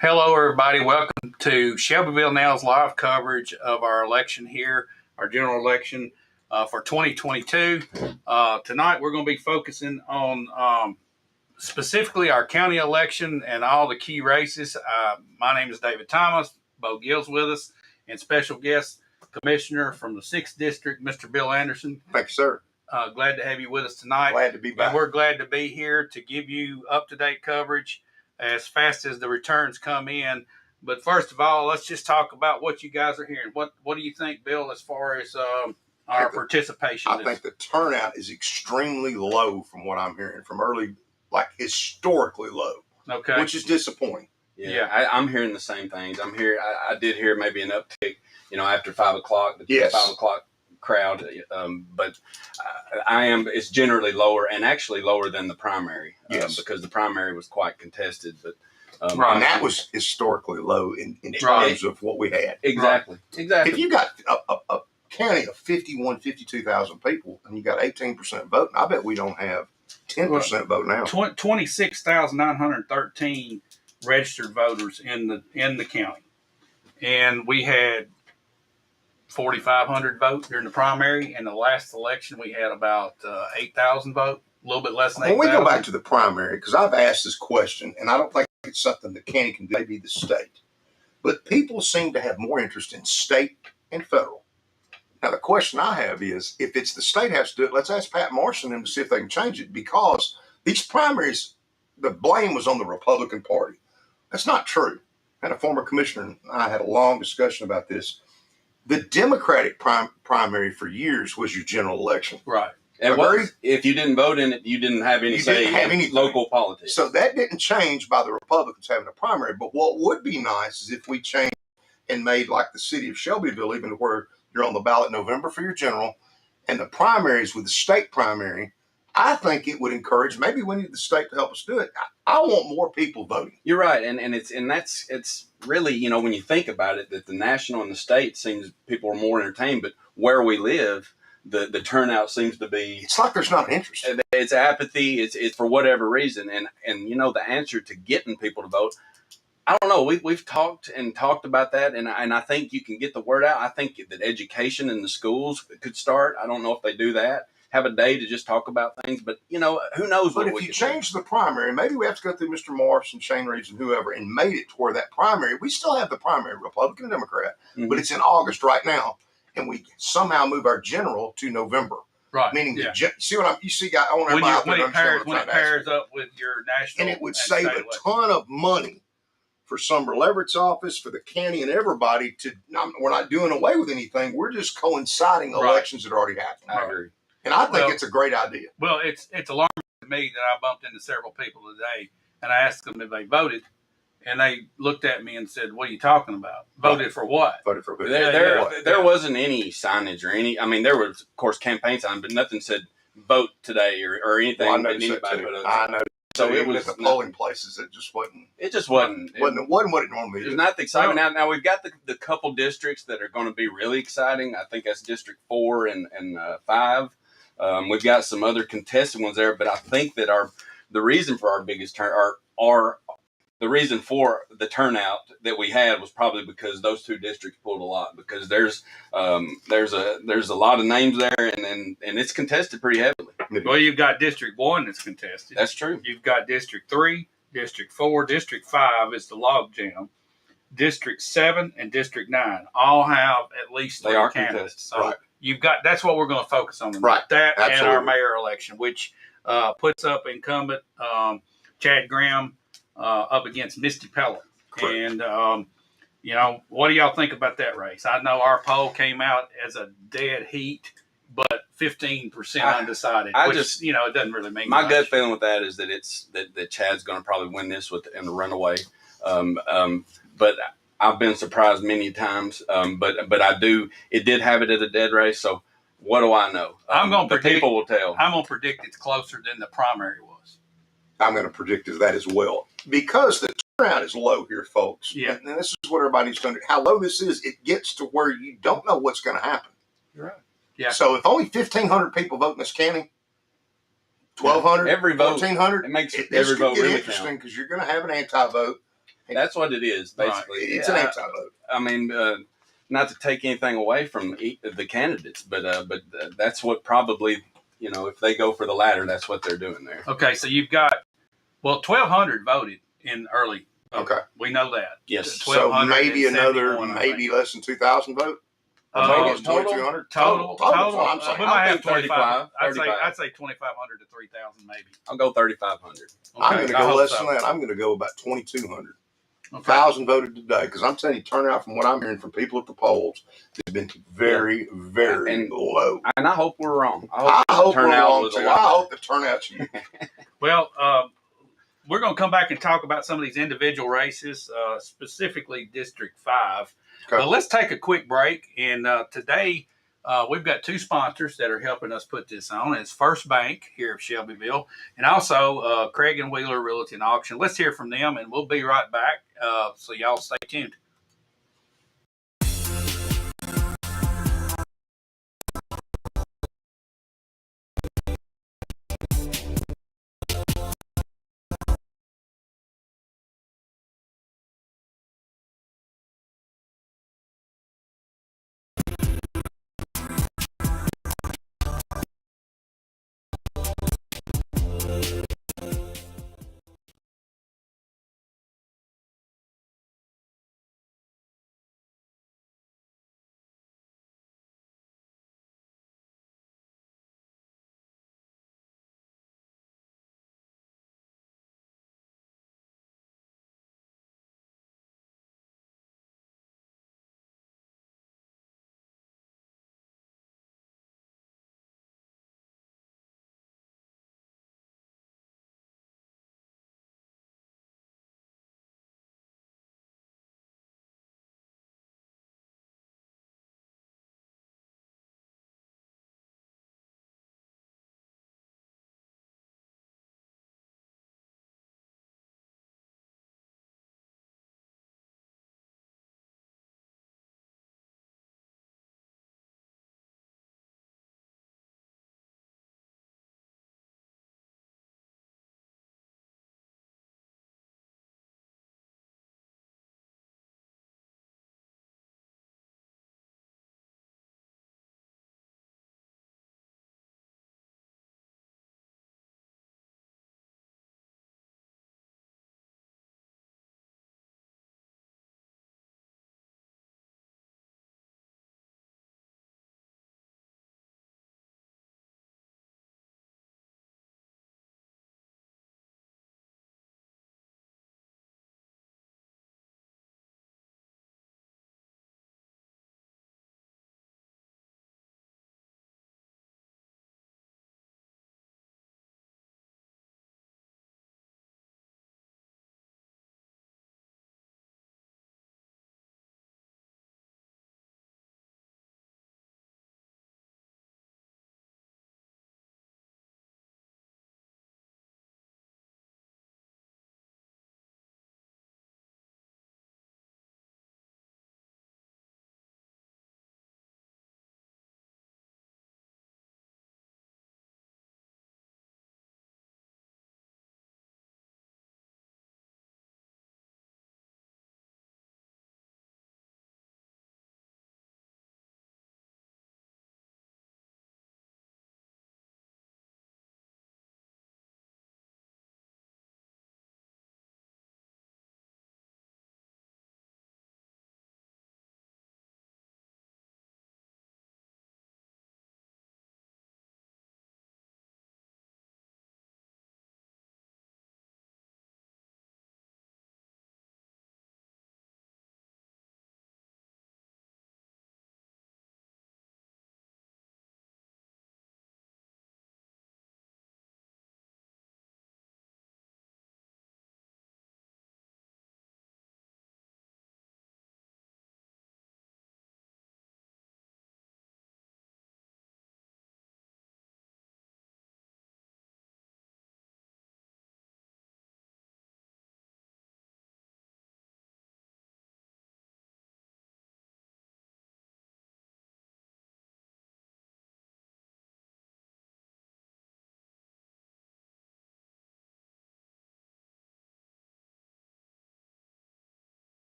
Hello, everybody. Welcome to Shelbyville Now's live coverage of our election here, our general election for 2022. Tonight, we're going to be focusing on specifically our county election and all the key races. My name is David Thomas. Bo Gill's with us, and special guest commissioner from the 6th District, Mr. Bill Anderson. Thank you, sir. Glad to have you with us tonight. Glad to be back. And we're glad to be here to give you up-to-date coverage as fast as the returns come in. But first of all, let's just talk about what you guys are hearing. What do you think, Bill, as far as our participation? I think the turnout is extremely low from what I'm hearing from early, like historically low. Okay. Which is disappointing. Yeah. I'm hearing the same things. I did hear maybe an uptick, after 5 o'clock, the 5 o'clock crowd, but it's generally lower, and actually lower than the primary. Because the primary was quite contested, but and that was historically low in terms of what we had. Exactly. If you got a county of 52,000 people and you got 18% voting, I bet we don't have 10% vote now. 26,913 registered voters in the county, and we had 4,500 vote during the primary. In the last election, we had about 8,000 vote, a little bit less than 8,000. When we go back to the primary, because I've asked this question, and I don't think it's something the county can do, maybe the state, but people seem to have more interest in state and federal. Now, the question I have is, if it's the state has to do it, let's ask Pat Morrison and to see if they can change it, because these primaries, the blame was on the Republican Party. That's not true. I had a former commissioner and I had a long discussion about this. The Democratic primary for years was your general election. Right. And if you didn't vote in it, you didn't have any say in local politics. So that didn't change by the Republicans having a primary. But what would be nice is if we changed and made like the city of Shelbyville, even where you're on the ballot in November for your general, and the primaries with the state primary. I think it would encourage, maybe we need the state to help us do it. I want more people voting. You're right. And it's really, when you think about it, that the national and the state seems people are more entertained, but where we live, the turnout seems to be. It's like there's not an interest. It's apathy. It's for whatever reason. And the answer to getting people to vote, I don't know. We've talked about that, and I think you can get the word out. I think that education in the schools could start. I don't know if they do that. Have a day to just talk about things, but who knows? But if you change the primary, maybe we have to go through Mr. Morris and Shane Reeves and whoever, and made it to where that primary, we still have the primary, Republican and Democrat, but it's in August right now, and we somehow move our general to November. Right. Meaning, see what you see, guy. I want everybody out there to understand when it pairs up with your national, and it would save a ton of money for Summer Leverett's office, for the county, and everybody. We're not doing away with anything. We're just coinciding elections that already happened. I agree. And I think it's a great idea. Well, it's alarming to me that I bumped into several people today, and I asked them if they voted, and they looked at me and said, "What are you talking about? Voted for what?" Voted for who? There wasn't any signage or any. I mean, there was, of course, campaign sign, but nothing said "vote today" or anything. Well, I noticed that too. I know. So it was at the polling places. It just wasn't. It just wasn't. It wasn't what it normally is. It was not the excitement. Now we've got the couple districts that are going to be really exciting. I think that's District 4 and 5. We've got some other contested ones there, but I think that the reason for our biggest the reason for the turnout that we had was probably because those two districts pulled a lot, because there's a lot of names there, and it's contested pretty heavily. Well, you've got District 1 that's contested. That's true. You've got District 3, District 4, District 5 is the logjam. District 7 and District 9 all have at least 3 candidates. So right. That's what we're going to focus on tonight. Right. That Absolutely. And our mayor election, which puts up incumbent Chad Graham up against Misty Pella. Correct. And, what do y'all think about that race? I know our poll came out as a dead heat, but 15% undecided. It doesn't really mean my much. gut feeling with that is that that Chad's going to probably win this in a runaway. But I've been surprised many times. But I do. It did have it at a dead race. So what do I know? I'm going to predict. People will tell. I'm going to predict it's closer than the primary was. I'm going to predict that as well, because the turnout is low here, folks. Yeah. And this is what everybody needs to understand. How low this is, it gets to where you don't know what's going to happen. You're right. Yeah. So if only 1,500 people vote in this county, 1,200, every vote, 1,400, it makes this every could vote get really interesting, count. because you're going to have an anti-vote, That's what it is, basically. It's an anti-vote. I mean, not to take anything away from the candidates, but that's what probably, if they go for the latter, that's what they're doing there. Okay, so you've got 1,200 voted in early. Okay. We know that. Yes. So maybe less than 2,000 vote. Total. 2,200 Total. I'm saying. We might have 35. 2,500. I'd say 2,500 to 3,000 maybe. I'll go 3,500. I'm going to go less than so. that. I'm going to go about 2,200. Okay. 1,000 voted today, because I'm telling you, turnout from what I'm hearing from people at the polls has been very, very low. And I hope we're wrong. I hope we're wrong too. I hope the turnout's huge. Well, we're going to come back and talk about some of these individual races, specifically District 5. Okay. But let's take a quick break. And today we've got two sponsors that are helping us put this on. It's First Bank here of Shelbyville, and also Craig and Wheeler Realty and Auction. Let's hear from them, and we'll be right back. So y'all stay tuned.